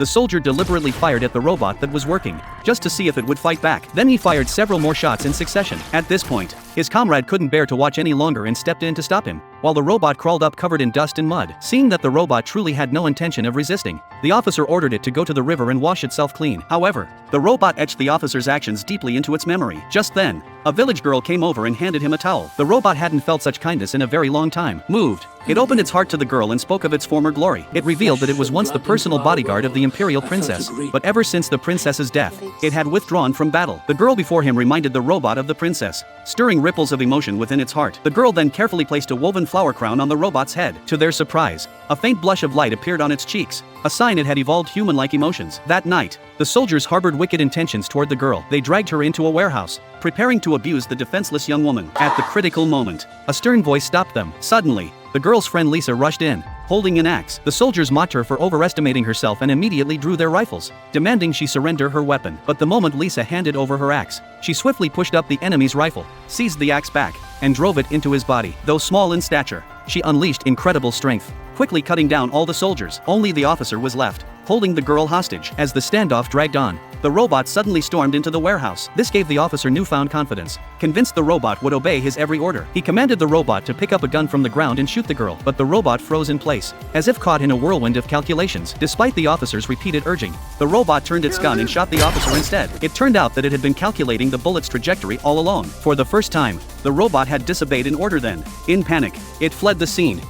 the soldier deliberately fired at the robot that was working, just to see if it would fight back. Then he fired several more shots in succession. At this point, his comrade couldn't bear to watch any longer and stepped in to stop him, while the robot crawled up covered in dust and mud. Seeing that the robot truly had no intention of resisting, the officer ordered it to go to the river and wash itself clean. However, the robot etched the officer's actions deeply into its memory. Just then, a village girl came over and handed him a towel. The robot hadn't felt such kindness in a very long time. Moved, it opened its heart to the girl and spoke of its former glory. It revealed that it was once the personal bodyguard of the imperial princess, but ever since the princess's death, it had withdrawn from battle. The girl before him reminded the robot of the princess, stirring ripples of emotion within its heart. The girl then carefully placed a woven flower crown on the robot's head. To their surprise, a faint blush of light appeared on its cheeks, a sign it had evolved human-like emotions. That night, the soldiers harbored wicked intentions toward the girl. They dragged her into a warehouse, preparing to abuse the defenseless young woman. At the critical moment, a stern voice stopped them. Suddenly, the girl's friend Lisa rushed in, holding an axe. The soldiers mocked her for overestimating herself and immediately drew their rifles, demanding she surrender her weapon. But the moment Lisa handed over her axe, she swiftly pushed up the enemy's rifle, seized the axe back, and drove it into his body. Though small in stature, she unleashed incredible strength, quickly cutting down all the soldiers. Only the officer was left, holding the girl hostage. As the standoff dragged on, the robot suddenly stormed into the warehouse. This gave the officer newfound confidence, convinced the robot would obey his every order. He commanded the robot to pick up a gun from the ground and shoot the girl, but the robot froze in place, as if caught in a whirlwind of calculations. Despite the officer's repeated urging, the robot turned its gun and shot the officer instead. It turned out that it had been calculating the bullet's trajectory all along. For the first time, the robot had disobeyed an order then. In panic, it fled the scene,